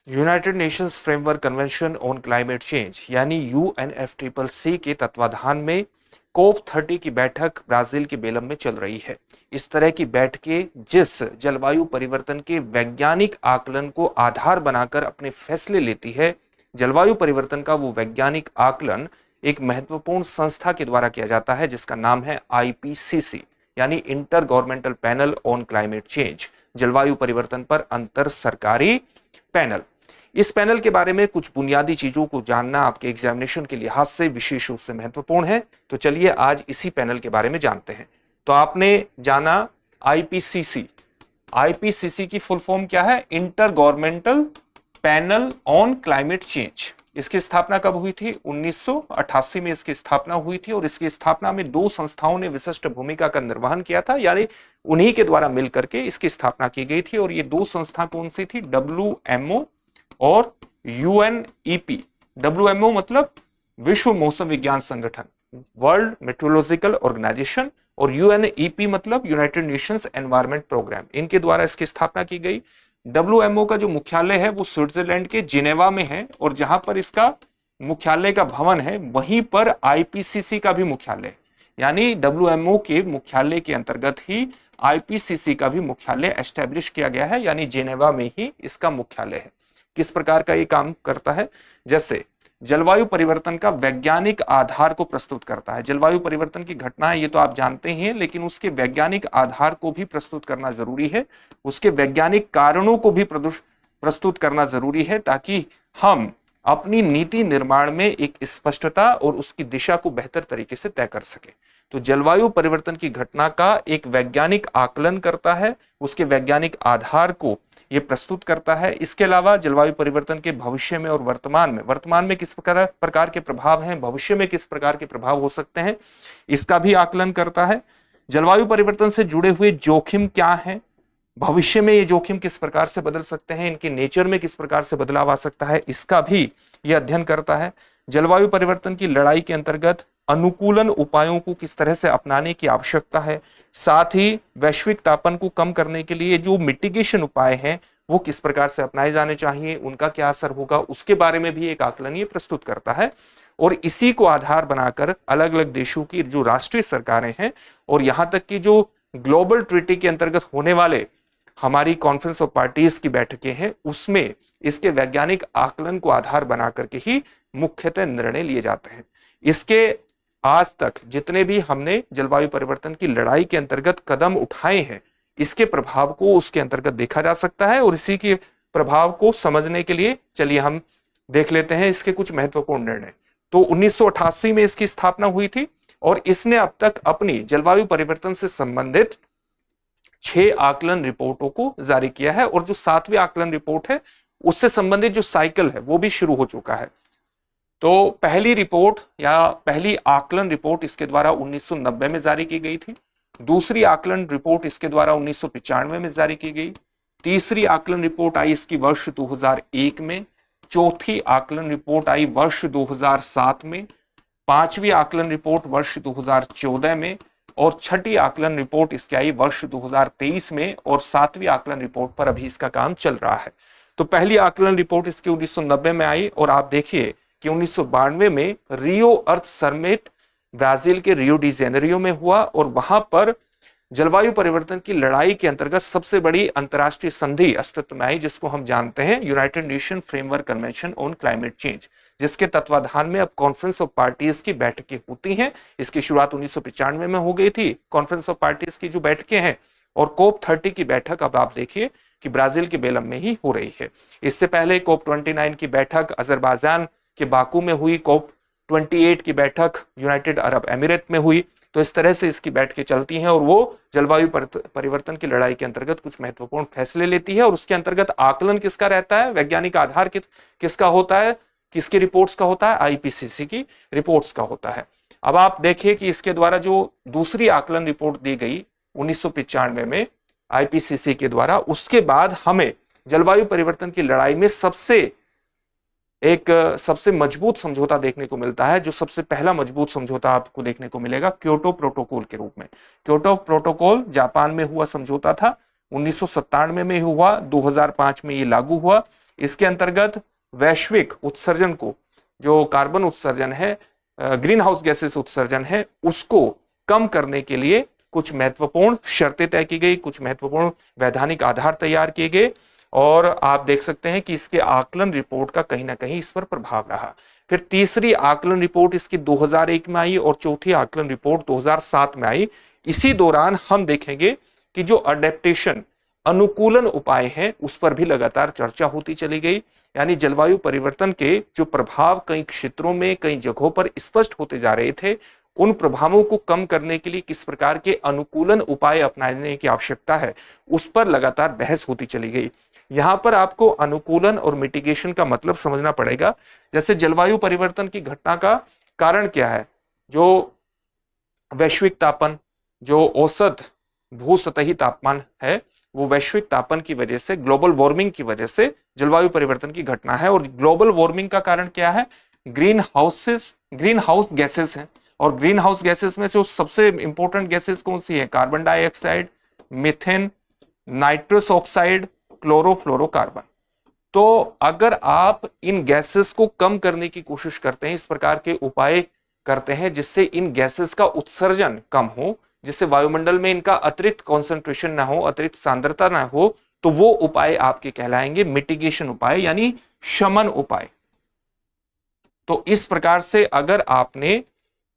United Nations framework convention on climate change यानी UNFCCC के तत्वाधान में COP30 की बैठक ब्राजील के बेलम में चल रही है। इस तरह की बैठकें जिस जलवायु परिवर्तन के वैज्ञानिक आकलन को आधार बनाकर अपने फैसले लेती है, जलवायु परिवर्तन का वो वैज्ञानिक आकलन एक महत्वपूर्ण संस्था के द्वारा किया जाता है जिसका नाम है आईपीसीसी यानी inter governmental panel on climate change, जलवायु परिवर्तन पर अंतर सरकारी पैनल। इस पैनल के बारे में कुछ बुनियादी चीजों को जानना आपके एग्जामिनेशन के लिहाज से विशेष रूप से महत्वपूर्ण है। तो चलिए आज इसी पैनल के बारे में जानते हैं। तो आपने जाना आईपीसीसी। आईपीसीसी की फुल फॉर्म क्या है? Inter governmental panel on climate change. इसकी स्थापना कब हुई थी? 1988 में इसकी स्थापना हुई थी और इसकी स्थापना में दो संस्थाओं ने विशिष्ट भूमिका का निर्वहन किया था, यानी उन्हीं के द्वारा मिलकर के इसकी स्थापना की गई थी। और ये दो संस्था कौन सी थी? WMO और UNEP। WMO मतलब विश्व मौसम विज्ञान संगठन, वर्ल्ड मेट्रोलॉजिकल ऑर्गेनाइजेशन, और UNEP मतलब यूनाइटेड नेशंस एनवायरनमेंट प्रोग्राम। इनके द्वारा इसकी स्थापना की गई। WMO का जो मुख्यालय है वो स्विट्जरलैंड के जिनेवा में है और जहां पर इसका मुख्यालय का भवन है वहीं पर आईपीसीसी का भी मुख्यालय, यानी WMO के मुख्यालय के अंतर्गत ही आईपीसीसी का भी मुख्यालय एस्टेब्लिश किया गया है, यानी जिनेवा में ही इसका मुख्यालय है। किस प्रकार का ये काम करता है? जैसे जलवायु परिवर्तन का वैज्ञानिक आधार को प्रस्तुत करता है। जलवायु परिवर्तन की घटनाएं ये तो आप जानते ही हैं, लेकिन उसके वैज्ञानिक आधार को भी प्रस्तुत करना जरूरी है, उसके वैज्ञानिक कारणों को भी प्रस्तुत करना जरूरी है, ताकि हम अपनी नीति निर्माण में एक स्पष्टता और उसकी दिशा को बेहतर तरीके से तय कर सके। तो जलवायु परिवर्तन की घटना का एक वैज्ञानिक आकलन करता है, उसके वैज्ञानिक आधार को ये प्रस्तुत करता है। इसके अलावा जलवायु परिवर्तन के भविष्य में और वर्तमान में किस प्रकार के प्रभाव हैं, भविष्य में किस प्रकार के प्रभाव हो सकते हैं, इसका भी आकलन करता है। जलवायु परिवर्तन से जुड़े हुए जोखिम क्या हैं, भविष्य में ये जोखिम किस प्रकार से बदल सकते हैं, इनके नेचर में किस प्रकार से बदलाव आ सकता है, इसका भी ये अध्ययन करता है। जलवायु परिवर्तन की लड़ाई के अंतर्गत अनुकूलन उपायों को किस तरह से अपनाने की आवश्यकता है, साथ ही वैश्विक तापन को कम करने के लिए जो मिटिगेशन उपाय हैं वो किस प्रकार से अपनाए जाने चाहिए, उनका क्या असर होगा, उसके बारे में भी एक आकलन ये प्रस्तुत करता है। और इसी को आधार बनाकर अलग अलग देशों की जो राष्ट्रीय सरकारें हैं और यहां तक कि जो ग्लोबल ट्रीटी के अंतर्गत होने वाले हमारी कॉन्फ्रेंस ऑफ पार्टीज की बैठकें हैं उसमें इसके वैज्ञानिक आकलन को आधार बना करके ही मुख्यतः निर्णय लिए जाते हैं। इसके आज तक जितने भी हमने जलवायु परिवर्तन की लड़ाई के अंतर्गत कदम उठाए हैं, इसके प्रभाव को उसके अंतर्गत देखा जा सकता है। और इसी के प्रभाव को समझने के लिए चलिए हम देख लेते हैं इसके कुछ महत्वपूर्ण निर्णय। तो 1988 में इसकी स्थापना हुई थी और इसने अब तक अपनी जलवायु परिवर्तन से संबंधित 6 आकलन रिपोर्टों को जारी किया है और जो 7वीं आकलन रिपोर्ट है उससे संबंधित जो साइकिल है वो भी शुरू हो चुका है। तो पहली रिपोर्ट या पहली आकलन रिपोर्ट इसके द्वारा 1990 में जारी की गई थी। दूसरी आकलन रिपोर्ट इसके द्वारा 1995 में जारी की गई। तीसरी आकलन रिपोर्ट आई इसकी वर्ष 2001 में। चौथी आकलन रिपोर्ट आई वर्ष 2007 में। पांचवी आकलन रिपोर्ट वर्ष 2014 में और छठी आकलन रिपोर्ट इसकी आई वर्ष 2023 में और 7वीं आकलन रिपोर्ट पर अभी इसका काम चल रहा है। तो पहली आकलन रिपोर्ट इसकी 1990 में आई और आप देखिए कि 1992 में रियो अर्थ समिट ब्राजील के रियो डी जेनेरियो में हुआ और वहां पर जलवायु परिवर्तन की लड़ाई के अंतर्गत सबसे बड़ी अंतरराष्ट्रीय संधि अस्तित्व में आई, जिसको हम जानते हैं United nation framework convention on climate change, जिसके तत्वाधान में अब कॉन्फ्रेंस ऑफ पार्टीज की बैठकें होती हैं। इसकी शुरुआत 1995 में हो गई थी कॉन्फ्रेंस ऑफ पार्टीज की जो बैठकें हैं, और COP30 की बैठक अब आप देखिए कि ब्राजील के बेलम में ही हो रही है। इससे पहले COP29 की बैठक अजरबैजान के बाकू में हुई, COP28 की बैठक यूनाइटेड अरब अमीरात में हुई। तो इस तरह से इसकी बैठकें चलती हैं और वो जलवायु परिवर्तन की लड़ाई के अंतर्गत कुछ महत्वपूर्ण फैसले लेती है और उसके अंतर्गत आकलन किसका रहता है, वैज्ञानिक आधार किसका होता है, किसकी रिपोर्ट्स का होता है, आईपीसीसी की रिपोर्ट्स का होता है। अब आप देखिए कि इसके द्वारा जो दूसरी आकलन रिपोर्ट दी गई 1995 में आईपीसीसी के द्वारा, उसके बाद हमें जलवायु परिवर्तन की लड़ाई में सबसे मजबूत समझौता देखने को मिलता है। जो सबसे पहला मजबूत समझौता आपको देखने को मिलेगा क्योटो प्रोटोकॉल के रूप में। क्योटो प्रोटोकॉल जापान में हुआ समझौता था 1997 में हुआ, 2005 में ये लागू हुआ। इसके अंतर्गत वैश्विक उत्सर्जन को, जो कार्बन उत्सर्जन है, ग्रीन हाउस गैसेस उत्सर्जन है, उसको कम करने के लिए कुछ महत्वपूर्ण शर्तें तय की गई, कुछ महत्वपूर्ण वैधानिक आधार तैयार किए गए, और आप देख सकते हैं कि इसके आकलन रिपोर्ट का कहीं ना कहीं इस पर प्रभाव रहा। फिर तीसरी आकलन रिपोर्ट इसकी 2001 में आई और चौथी आकलन रिपोर्ट 2007 में आई। इसी दौरान हम देखेंगे कि जो अडेप्टेशन, अनुकूलन उपाय हैं, उस पर भी लगातार चर्चा होती चली गई। यानी जलवायु परिवर्तन के जो प्रभाव कई क्षेत्रों में, कई जगहों पर स्पष्ट होते जा रहे थे, उन प्रभावों को कम करने के लिए किस प्रकार के अनुकूलन उपाय अपनाने की आवश्यकता है, उस पर लगातार बहस होती चली गई। यहां पर आपको अनुकूलन और मिटिगेशन का मतलब समझना पड़ेगा। जैसे जलवायु परिवर्तन की घटना का कारण क्या है? जो वैश्विक तापन, जो औसत भूसतही तापमान है, वो वैश्विक तापन की वजह से, ग्लोबल वार्मिंग की वजह से जलवायु परिवर्तन की घटना है। और ग्लोबल वार्मिंग का कारण क्या है? ग्रीन हाउस गैसेस हैं। और ग्रीन हाउस गैसेस में जो सबसे इंपॉर्टेंट गैसेस कौन सी है? Carbon dioxide, methane, nitrous oxide, chlorofluorocarbon. तो अगर आप इन गैसेस को कम करने की कोशिश करते हैं, इस प्रकार के उपाय करते हैं जिससे इन गैसेस का उत्सर्जन कम हो, जिससे वायुमंडल में इनका अतिरिक्त कॉन्सेंट्रेशन ना हो, अतिरिक्त सांद्रता ना हो, तो वो उपाय आपके कहलाएंगे मिटिगेशन उपाय, यानी शमन उपाय। तो इस प्रकार से अगर आपने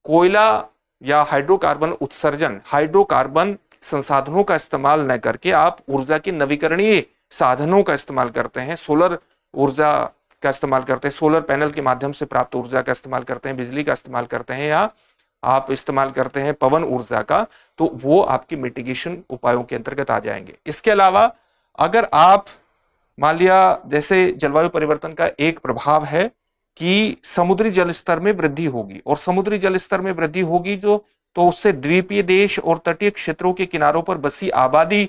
कोयला या हाइड्रोकार्बन उत्सर्जन, हाइड्रोकार्बन संसाधनों का इस्तेमाल न करके आप ऊर्जा के नवीकरणीय साधनों का इस्तेमाल करते हैं, सोलर ऊर्जा का इस्तेमाल करते हैं, सोलर पैनल के माध्यम से प्राप्त ऊर्जा का इस्तेमाल करते हैं, बिजली का इस्तेमाल करते हैं, या आप इस्तेमाल करते हैं पवन ऊर्जा का, तो वो आपकी मिटिगेशन उपायों के अंतर्गत आ जाएंगे। इसके अलावा अगर आप मान लिया, जैसे जलवायु परिवर्तन का एक प्रभाव है कि समुद्री जल स्तर में वृद्धि होगी, और समुद्री जल स्तर में वृद्धि होगी तो उससे द्वीपीय देश और तटीय क्षेत्रों के किनारों पर बसी आबादी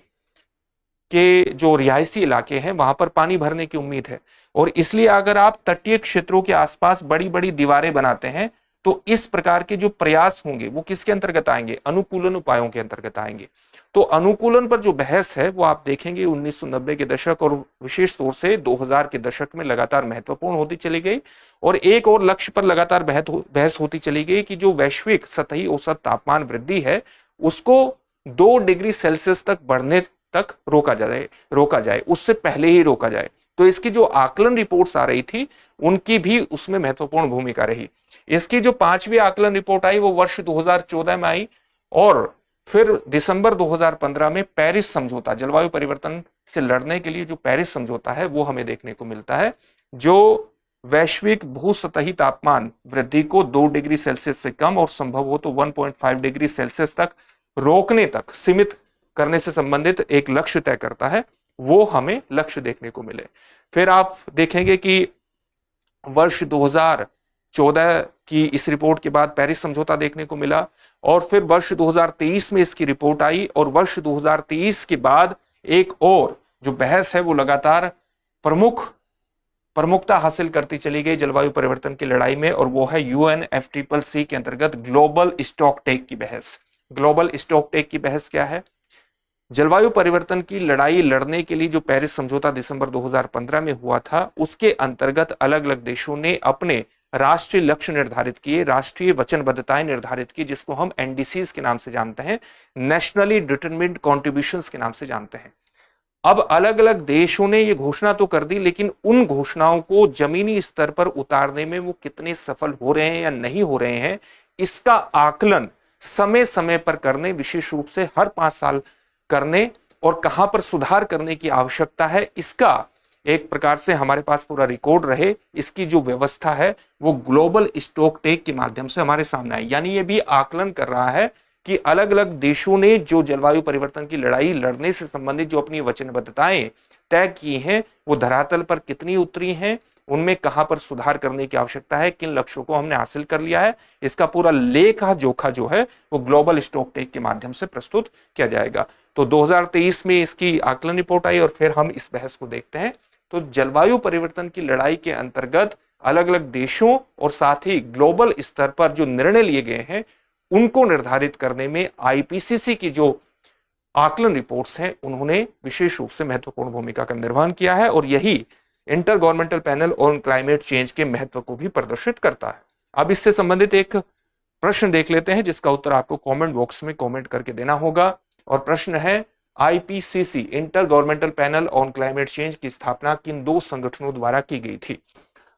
के जो रिहायशी इलाके हैं, वहां पर पानी भरने की उम्मीद है। और इसलिए अगर आप तटीय क्षेत्रों के आसपास बड़ी बड़ी दीवारें बनाते हैं, तो इस प्रकार के जो प्रयास होंगे वो किसके अंतर्गत आएंगे? अनुकूलन उपायों के अंतर्गत आएंगे। तो अनुकूलन पर जो बहस है वो आप देखेंगे 1990 के दशक और विशेष तौर से 2000 के दशक में लगातार महत्वपूर्ण होती चली गई। और एक और लक्ष्य पर लगातार बहस होती चली गई कि जो वैश्विक सतही औसत तापमान वृद्धि है, उसको 2 डिग्री सेल्सियस तक बढ़ने तक रोका जाए, उससे पहले ही रोका जाए। तो इसकी जो आकलन रिपोर्ट्स आ रही थी, उनकी भी उसमें महत्वपूर्ण भूमिका रही। इसकी जो 5वीं आकलन रिपोर्ट आई वो वर्ष 2014 में आई, और फिर दिसंबर 2015 में पेरिस समझौता, जलवायु परिवर्तन से लड़ने के लिए जो पेरिस समझौता है, वो हमें देखने को मिलता है, जो वैश्विक भूसतही तापमान वृद्धि को 2 डिग्री सेल्सियस से कम और संभव हो तो 1.5 डिग्री सेल्सियस तक रोकने तक सीमित करने से संबंधित एक लक्ष्य तय करता है। वो हमें लक्ष्य देखने को मिले। फिर आप देखेंगे कि वर्ष 2014 की इस रिपोर्ट के बाद पेरिस समझौता देखने को मिला, और फिर वर्ष 2023 में इसकी रिपोर्ट आई, और वर्ष 2023 के बाद एक और जो बहस है वो लगातार प्रमुखता हासिल करती चली गई जलवायु परिवर्तन की लड़ाई में, और वो है UNFCCC के अंतर्गत ग्लोबल स्टॉकटेक की बहस। ग्लोबल स्टॉकटेक की बहस क्या है? जलवायु परिवर्तन की लड़ाई लड़ने के लिए जो पेरिस समझौता दिसंबर 2015 में हुआ था, उसके अंतर्गत अलग अलग देशों ने अपने राष्ट्रीय लक्ष्य निर्धारित किए, राष्ट्रीय वचनबद्धताएं निर्धारित की, जिसको हम NDCs के नाम से जानते हैं, नेशनली डिटरमिन्ड कॉन्ट्रीब्यूशंस के नाम से जानते हैं। अब अलग अलग देशों ने ये घोषणा तो कर दी, लेकिन उन घोषणाओं को जमीनी स्तर पर उतारने में वो कितने सफल हो रहे हैं या नहीं हो रहे हैं, इसका आकलन समय समय पर करने, विशेष रूप से हर 5 साल करने, और कहां पर सुधार करने की आवश्यकता है, इसका एक प्रकार से हमारे पास पूरा रिकॉर्ड रहे, इसकी जो व्यवस्था है वो ग्लोबल स्टॉकटेक के माध्यम से हमारे सामने आई। यानी ये भी आकलन कर रहा है कि अलग अलग देशों ने जो जलवायु परिवर्तन की लड़ाई लड़ने से संबंधित जो अपनी वचनबद्धताएं तय की हैं, वो धरातल पर कितनी उतरी हैं, उनमें कहां पर सुधार करने की आवश्यकता है, किन लक्ष्यों को हमने हासिल कर लिया है, इसका पूरा लेखा जोखा जो है वो ग्लोबल स्टॉकटेक के माध्यम से प्रस्तुत किया जाएगा। तो 2023 में इसकी आकलन रिपोर्ट आई, और फिर हम इस बहस को देखते हैं। तो जलवायु परिवर्तन की लड़ाई के अंतर्गत अलग अलग देशों और साथ ही ग्लोबल स्तर पर जो निर्णय लिए गए हैं, उनको निर्धारित करने में IPCC की जो आकलन रिपोर्ट्स हैं उन्होंने विशेष रूप से महत्वपूर्ण भूमिका का निर्वहन किया है और यही inter governmental panel on climate change के महत्व को भी प्रदर्शित करता है। अब इससे संबंधित एक प्रश्न देख लेते हैं जिसका उत्तर आपको कमेंट बॉक्स में कमेंट करके देना होगा। और प्रश्न है, IPCC inter governmental panel on climate change की स्थापना किन दो संगठनों द्वारा की गई थी?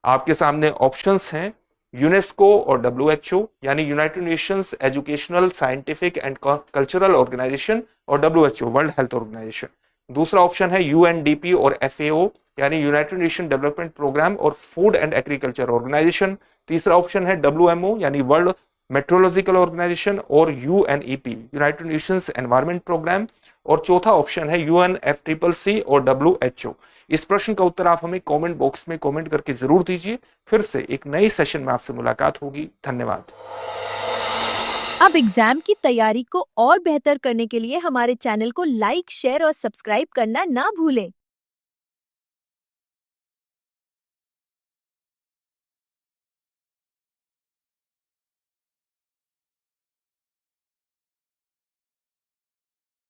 आपके सामने ऑप्शंस हैं, यूनेस्को और डब्ल्यूएचओ यानी United Nations Educational Scientific and Cultural Organization और डब्ल्यूएचओ वर्ल्ड हेल्थ ऑर्गेनाइजेशन। दूसरा ऑप्शन है यूएनडीपी और एफएओ यानी यूनाइटेड नेशन डेवलपमेंट प्रोग्राम और फूड एंड एग्रीकल्चर ऑर्गेनाइजेशन। तीसरा ऑप्शन है डब्ल्यूएमओ यानी वर्ल्ड मेट्रोलॉजिकल ऑर्गेनाइजेशन और UNEP United Nations Environment Programme. और चौथा ऑप्शन है यूएनएफसीसीसी और डब्ल्यूएचओ। इस प्रश्न का उत्तर आप हमें कमेंट बॉक्स में कमेंट करके जरूर दीजिए। फिर से एक नई सेशन में आपसे मुलाकात होगी। धन्यवाद। अब एग्जाम की तैयारी को और बेहतर करने के लिए हमारे चैनल को लाइक, शेयर और सब्सक्राइब करना ना भूलें।